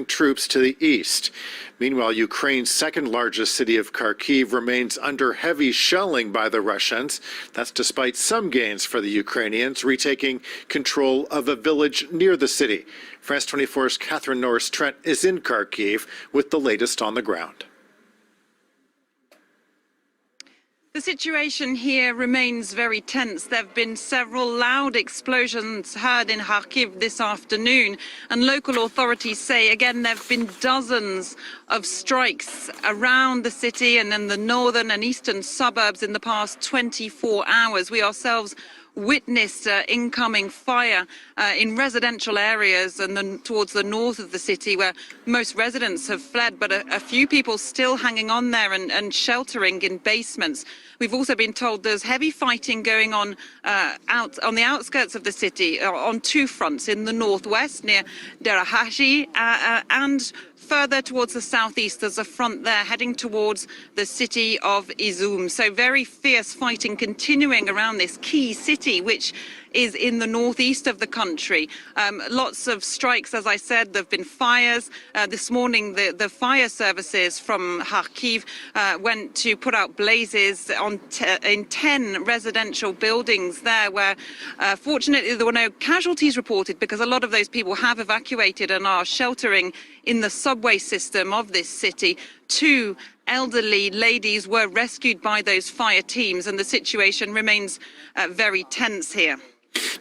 troops to the east. Meanwhile, Ukraine's second-largest city of Kharkiv remains under heavy shelling by the Russians. That's despite some gains for the Ukrainians, retaking control of a village near the city. France 24's Catherine Norris-Trent is in Kharkiv with the latest on the ground. The situation here remains very tense. There have been several loud explosions heard in Kharkiv this afternoon, and local authorities say again there have been dozens of strikes around the city and in the northern and eastern suburbs in the past 24 hours. We ourselves witnessed incoming fire in residential areas and then towards the north of the city where most residents have fled, but a few people still hanging on there and sheltering in basements. We've also been told there's heavy fighting going on out on the outskirts of the city on two fronts, in the northwest near Derahashi and further towards the southeast. There's a front there heading towards the city of Izum. So very fierce fighting continuing around this key city, which is in the northeast of the country. Lots of strikes, as I said. There have been fires. This morning, the fire services from Kharkiv went to put out blazes in 10 residential buildings there, where fortunately there were no casualties reported, because a lot of those people have evacuated and are sheltering in the subway system of this city. Two elderly ladies were rescued by those fire teams, and the situation remains very tense here.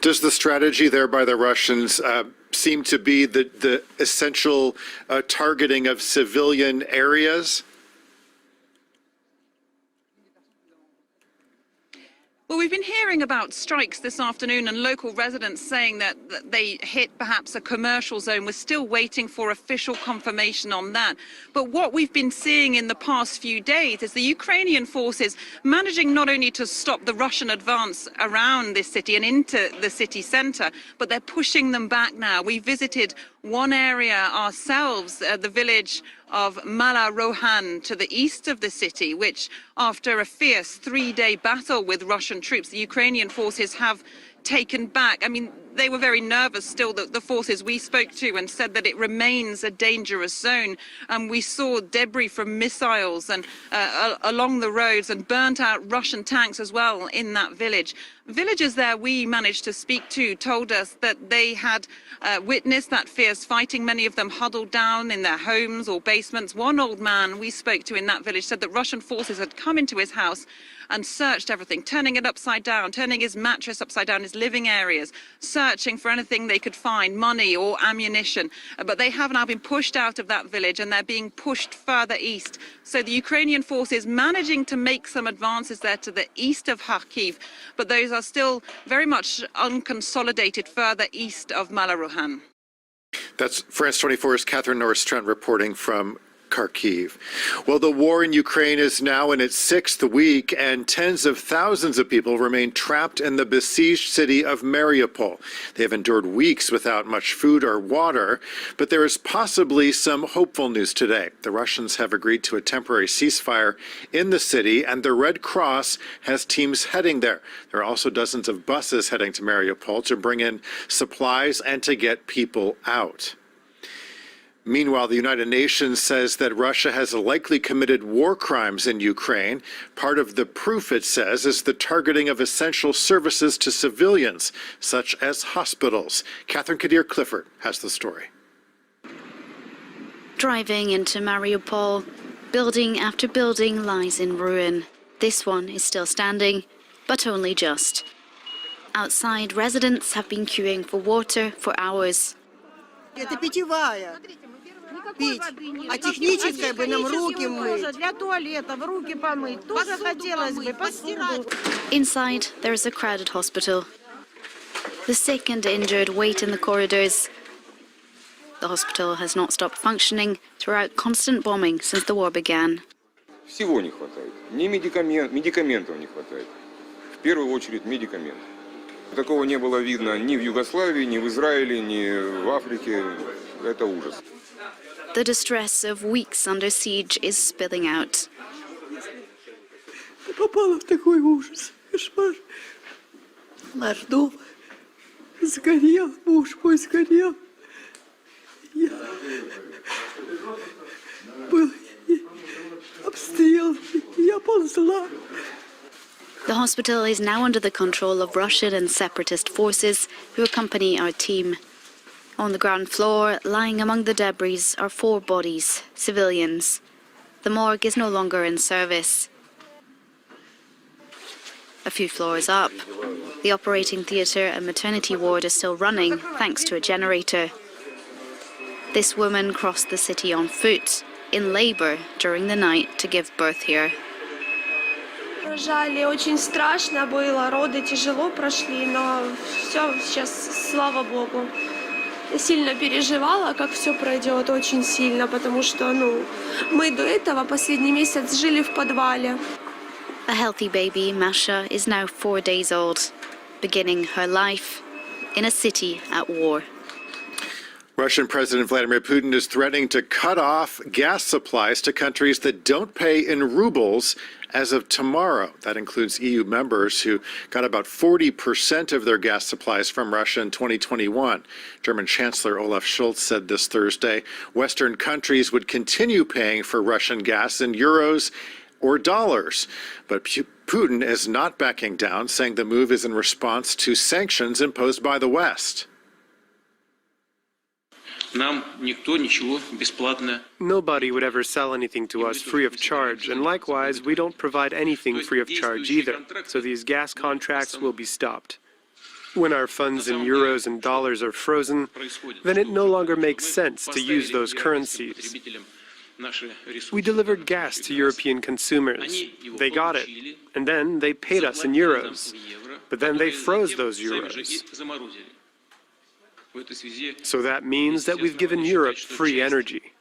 Does the strategy there by the Russians seem to be the essential targeting of civilian areas? Well, we've been hearing about strikes this afternoon and local residents saying that they hit perhaps a commercial zone. We're still waiting for official confirmation on that. But what we've been seeing in the past few days is the Ukrainian forces managing not only to stop the Russian advance around this city and into the city centre, but they're pushing them back now. We visited one area ourselves, the village of Mala Rohan to the east of the city, which after a fierce 3-day battle with Russian troops, the Ukrainian forces have taken back. I mean, they were very nervous still, the forces we spoke to, and said that it remains a dangerous zone. And we saw debris from missiles and along the roads, and burnt out Russian tanks as well in that village. Villagers there we managed to speak to told us that they had witnessed that fierce fighting, many of them huddled down in their homes or basements. One old man we spoke to in that village said that Russian forces had come into his house and searched everything, turning it upside down, turning his mattress upside down, his living areas, searching for anything they could find, money or ammunition. But they have now been pushed out of that village, and they're being pushed further east. So the Ukrainian forces managing to make some advances there to the east of Kharkiv, but those are still very much unconsolidated further east of Mala Rohan. That's France 24's Catherine Norris-Trent reporting from Kharkiv. Well, the war in Ukraine is now in its 6th week, and tens of thousands of people remain trapped in the besieged city of Mariupol. They have endured weeks without much food or water, but there is possibly some hopeful news today. The Russians have agreed to a temporary ceasefire in the city, and the Red Cross has teams heading there. There are also dozens of buses heading to Mariupol to bring in supplies and to get people out. Meanwhile, the United Nations says that Russia has likely committed war crimes in Ukraine. Part of the proof, it says, is the targeting of essential services to civilians, such as hospitals. Catherine Kadir-Clifford has the story. Driving into Mariupol, building after building lies in ruin. This one is still standing, but only just. Outside, residents have been queuing for water for hours. Это питьевая. Пить. А техническая бы нам руки мыть. Для туалетов руки помыть. Тоже хотелось бы посуду. Inside, there is a crowded hospital. The sick and injured wait in the corridors. The hospital has not stopped functioning throughout constant bombing since the war began. Всего не хватает. Медикаментов не хватает. В первую очередь медикамент. Такого не было видно ни в Югославии, ни в Израиле, ни в Африке. Это ужас. The distress of weeks under siege is spilling out. Попала в такой ужас. Кошмар. Наш дом сгорел, муж мой сгорел. The hospital is now under the control of Russian and separatist forces who accompany our team. On the ground floor, lying among the debris, are 4 bodies, civilians. The morgue is no longer in service. A few floors up, the operating theatre and maternity ward are still running thanks to a generator. This woman crossed the city on foot, in labor during the night to give birth here. Рожали, очень страшно было, роды тяжело прошли, но все сейчас, слава богу. Я сильно переживала, как все пройдет, очень сильно, потому что, мы до этого последний месяц жили в подвале. A healthy baby, Masha, is now 4 days old, beginning her life in a city at war. Russian President Vladimir Putin is threatening to cut off gas supplies to countries that don't pay in rubles as of tomorrow. That includes EU members who got about 40% of their gas supplies from Russia in 2021. German Chancellor Olaf Scholz said this Thursday Western countries would continue paying for Russian gas in euros or dollars. But Putin is not backing down, saying the move is in response to sanctions imposed by the West. Nobody would ever sell anything to us free of charge, and likewise, we don't provide anything free of charge either, so these gas contracts will be stopped. When our funds in euros and dollars are frozen, then it no longer makes sense to use those currencies. We delivered gas to European consumers. They got it, and then they paid us in euros. But then they froze those euros. So that means that we've given Europe free energy.